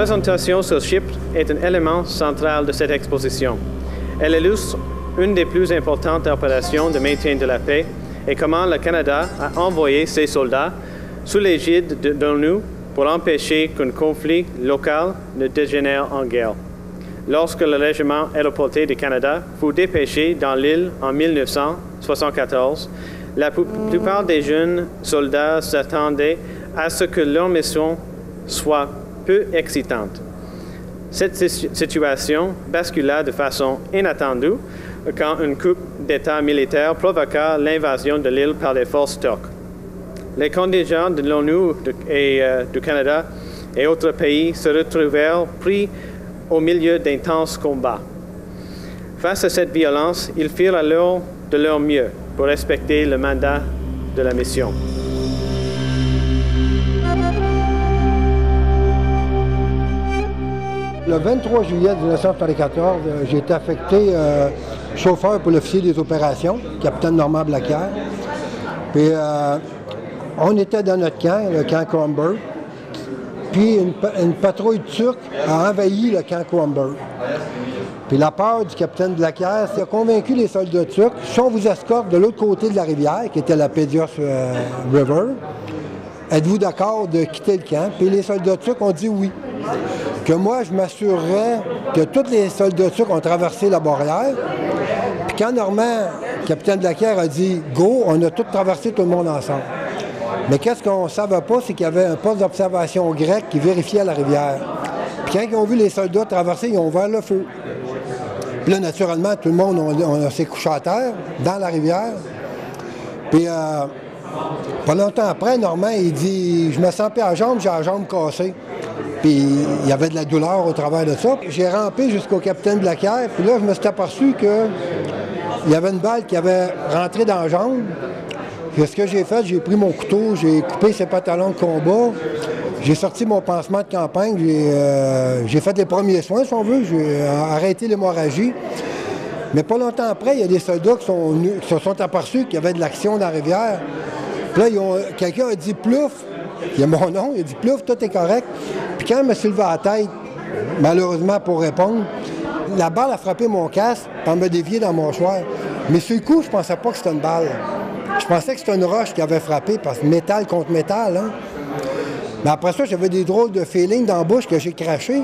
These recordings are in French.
présentation sur Chypre est un élément central de cette exposition. Elle illustre une des plus importantes opérations de maintien de la paix et comment le Canada a envoyé ses soldats sous l'égide de l'ONU pour empêcher qu'un conflit local ne dégénère en guerre. Lorsque le régiment aéroporté du Canada fut dépêché dans l'île en 1974, la plupart des jeunes soldats s'attendaient à ce que leur mission soit peu excitante. Cette situation bascula de façon inattendue quand un coup d'État militaire provoqua l'invasion de l'île par les forces turques. Les contingents de l'ONU et du Canada et autres pays se retrouvèrent pris au milieu d'intenses combats. Face à cette violence, ils firent alors de leur mieux pour respecter le mandat de la mission. Le 23 juillet 1974, j'ai été affecté chauffeur pour l'officier des opérations, capitaine Normand Blaquière. Puis on était dans notre camp, le camp Kronberg. Puis une patrouille turque a envahi le camp Kronberg. Puis la peur du capitaine Blaquière, c'est a convaincu les soldats turcs, si on vous escorte de l'autre côté de la rivière, qui était la Pédios River, êtes-vous d'accord de quitter le camp? Puis les soldats turcs ont dit oui. Que moi, je m'assurerais que tous les soldats turcs ont traversé la barrière. Puis quand Normand, capitaine Blaquière, a dit « Go », on a tous traversé tout le monde ensemble. Mais qu'est-ce qu'on ne savait pas, c'est qu'il y avait un poste d'observation grec qui vérifiait la rivière. Puis quand ils ont vu les soldats traverser, ils ont ouvert le feu. Puis là, naturellement, tout le monde, on s'est couché à terre, dans la rivière. Puis pas longtemps après, Normand, il dit « Je me sens plus à la jambe, j'ai la jambe cassée ». Puis il y avait de la douleur au travers de ça. J'ai rampé jusqu'au capitaine Blaquière, puis là, je me suis aperçu qu'il y avait une balle qui avait rentré dans la jambe. Puis ce que j'ai fait, j'ai pris mon couteau, j'ai coupé ses pantalons de combat, j'ai sorti mon pansement de campagne, j'ai fait les premiers soins, si on veut, j'ai arrêté l'hémorragie. Mais pas longtemps après, il y a des soldats qui se sont aperçus qu'il y avait de l'action dans la rivière. Puis là, quelqu'un a dit « Plouf ». Il y a mon nom, il a dit « Plouf, tout est correct ». Puis quand je me suis levé à la tête, malheureusement pour répondre, la balle a frappé mon casque, puis elle m'a dévié dans mon mâchoire. Mais sur le coup, je pensais pas que c'était une balle. Je pensais que c'était une roche qui avait frappé, parce que métal contre métal. Hein? Mais après ça, j'avais des drôles de feeling dans la bouche que j'ai craché.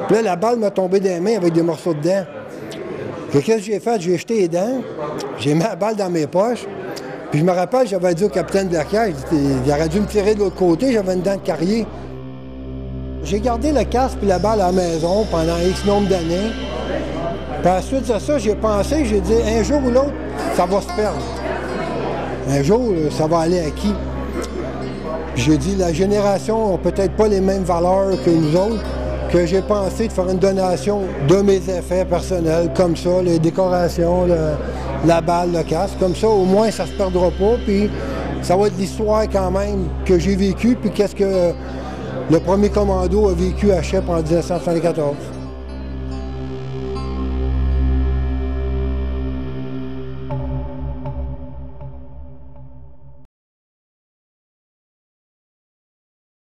Puis là, la balle m'a tombé des mains avec des morceaux de dents. Qu'est-ce que j'ai fait? J'ai jeté les dents, j'ai mis la balle dans mes poches. Puis je me rappelle, j'avais dit au capitaine Blaquière, il aurait dû me tirer de l'autre côté, j'avais une dent de carrier. J'ai gardé le casque et la balle à la maison pendant X nombre d'années. Puis ensuite de ça, j'ai pensé, j'ai dit, un jour ou l'autre, ça va se perdre. Un jour, ça va aller à qui? Puis j'ai dit, la génération n'a peut-être pas les mêmes valeurs que nous autres, que j'ai pensé de faire une donation de mes effets personnels, comme ça, les décorations, la balle, le casque. Comme ça, au moins, ça ne se perdra pas. Puis ça va être l'histoire quand même que j'ai vécue, puis qu'est-ce que le premier commando a vécu à Chypre en 1974.